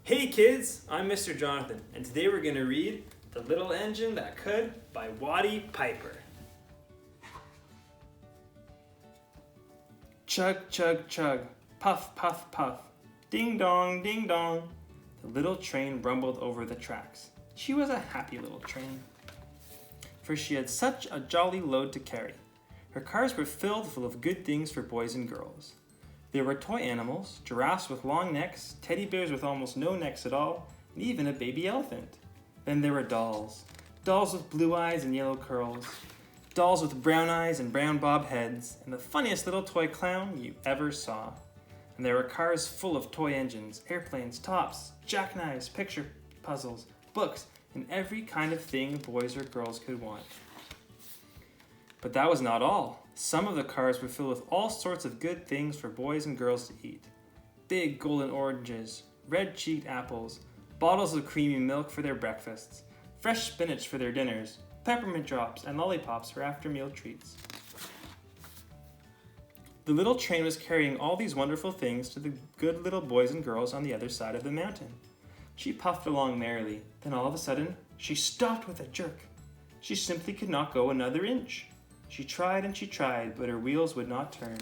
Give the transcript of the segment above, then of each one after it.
Hey kids, I'm Mr. Jonathan, and today we're going to read The Little Engine That Could by Watty Piper. Chug, chug, chug, puff, puff, puff, ding dong, ding dong. The little train rumbled over the tracks. She was a happy little train, for she had such a jolly load to carry. Her cars were filled full of good things for boys and girls. There were toy animals, giraffes with long necks, teddy bears with almost no necks at all, and even a baby elephant. Then there were dolls. Dolls with blue eyes and yellow curls. Dolls with brown eyes and brown bob heads, and the funniest little toy clown you ever saw. And there were cars full of toy engines, airplanes, tops, jackknives, picture puzzles, books, and every kind of thing boys or girls could want. But that was not all. Some of the cars were filled with all sorts of good things for boys and girls to eat. Big golden oranges, red-cheeked apples, bottles of creamy milk for their breakfasts, fresh spinach for their dinners, peppermint drops, and lollipops for after-meal treats. The little train was carrying all these wonderful things to the good little boys and girls on the other side of the mountain. She puffed along merrily. Then all of a sudden, she stopped with a jerk. She simply could not go another inch. She tried and she tried, but her wheels would not turn.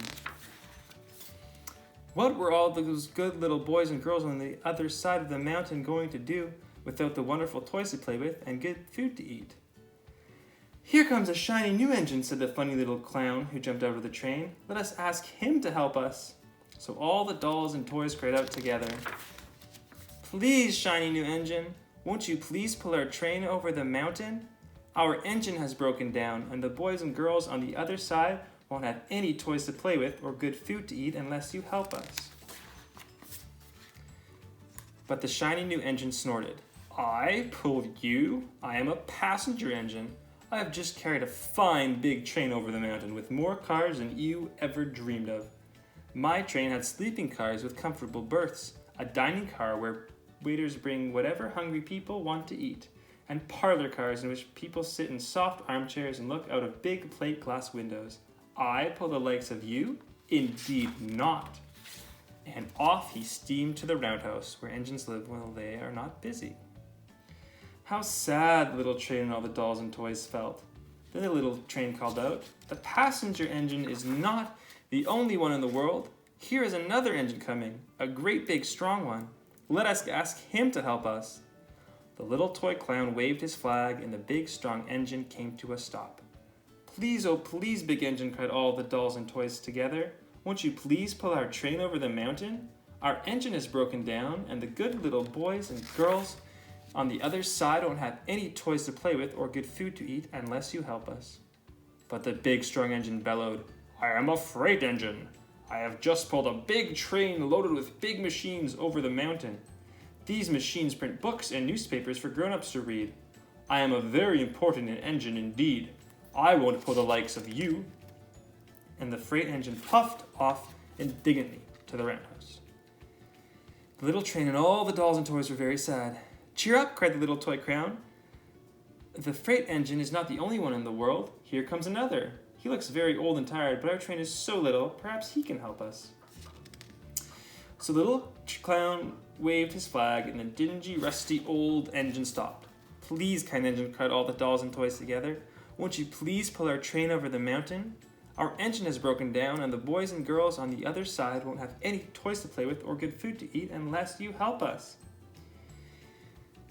What were all those good little boys and girls on the other side of the mountain going to do without the wonderful toys to play with and good food to eat? Here comes a shiny new engine, said the funny little clown who jumped out of the train. Let us ask him to help us. So all the dolls and toys cried out together. Please, shiny new engine, won't you please pull our train over the mountain? Our engine has broken down, and the boys and girls on the other side won't have any toys to play with or good food to eat unless you help us. But the shiny new engine snorted. I pull you? I am a passenger engine. I have just carried a fine big train over the mountain with more cars than you ever dreamed of. My train had sleeping cars with comfortable berths, a dining car where waiters bring whatever hungry people want to eat, and parlor cars in which people sit in soft armchairs and look out of big plate glass windows. I pull the likes of you? Indeed not. And off he steamed to the roundhouse, where engines live when they are not busy. How sad the little train and all the dolls and toys felt. Then the little train called out, the passenger engine is not the only one in the world. Here is another engine coming, a great big strong one. Let us ask him to help us. The little toy clown waved his flag, and the big, strong engine came to a stop. Please, oh please, big engine, cried all the dolls and toys together. Won't you please pull our train over the mountain? Our engine is broken down, and the good little boys and girls on the other side won't have any toys to play with or good food to eat unless you help us. But the big, strong engine bellowed, I am a freight engine. I have just pulled a big train loaded with big machines over the mountain. These machines print books and newspapers for grown-ups to read. I am a very important engine indeed. I won't pull the likes of you. And the freight engine puffed off indignantly to the roundhouse. The little train and all the dolls and toys were very sad. Cheer up, cried the little toy clown. The freight engine is not the only one in the world. Here comes another. He looks very old and tired, but our train is so little, perhaps he can help us. So the little clown waved his flag, and the dingy, rusty, old engine stopped. Please, kind engine, cried all the dolls and toys together. Won't you please pull our train over the mountain? Our engine has broken down, and the boys and girls on the other side won't have any toys to play with or good food to eat unless you help us.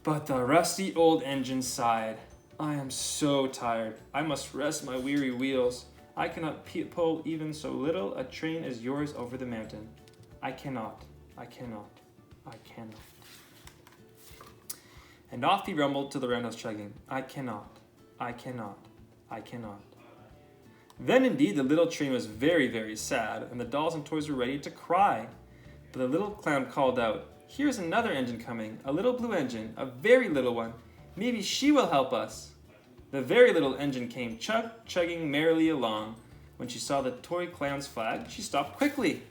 But the rusty old engine sighed. I am so tired. I must rest my weary wheels. I cannot pull even so little a train as yours over the mountain. I cannot. And off he rumbled to the roundhouse chugging. I cannot. Then indeed the little train was very, very sad, and the dolls and toys were ready to cry. But the little clown called out, Here's another engine coming, a little blue engine, a very little one. Maybe she will help us. The very little engine came chugging merrily along. When she saw the toy clown's flag, she stopped quickly.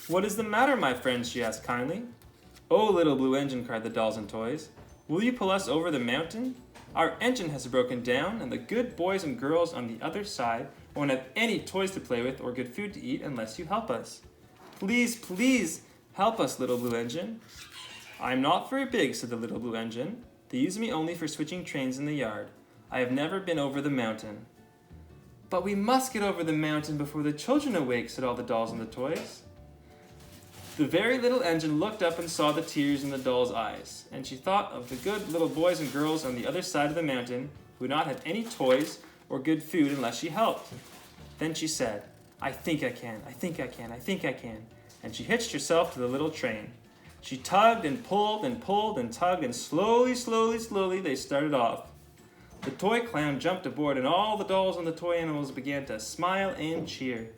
What is the matter, my friends? She asked kindly. Oh, little blue engine, cried the dolls and toys. Will you pull us over the mountain? Our engine has broken down, and the good boys and girls on the other side won't have any toys to play with or good food to eat unless you help us. Please, please, help us, little blue engine. I'm not very big, said the little blue engine. They use me only for switching trains in the yard. I have never been over the mountain. But we must get over the mountain before the children awake, said all the dolls and the toys. The very little engine looked up and saw the tears in the doll's eyes, and she thought of the good little boys and girls on the other side of the mountain who would not have any toys or good food unless she helped. Then she said, I think I can, I think I can, I think I can, and she hitched herself to the little train. She tugged and pulled and pulled and tugged, and slowly, slowly, slowly they started off. The toy clown jumped aboard, and all the dolls and the toy animals began to smile and cheer.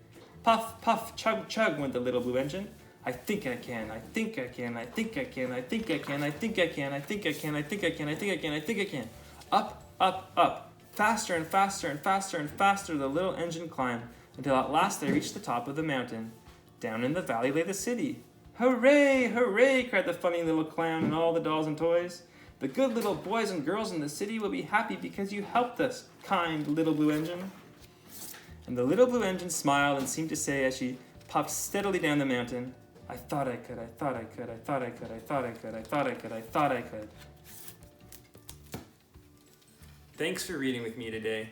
Puff, puff, chug, chug went the little blue engine. I think I can, I think I can, I think I can, I think I can, I think I can, I think I can, I think I can, I think I can, I think I can. Up, up, up. Faster and faster and faster and faster the little engine climbed, until at last they reached the top of the mountain. Down in the valley lay the city. Hooray, hooray, cried the funny little clown and all the dolls and toys. The good little boys and girls in the city will be happy because you helped us, kind little blue engine. And the little blue engine smiled and seemed to say as she puffed steadily down the mountain, I thought I could, I thought I could, I thought I could, I thought I could, I thought I could, I thought I could. Thanks for reading with me today.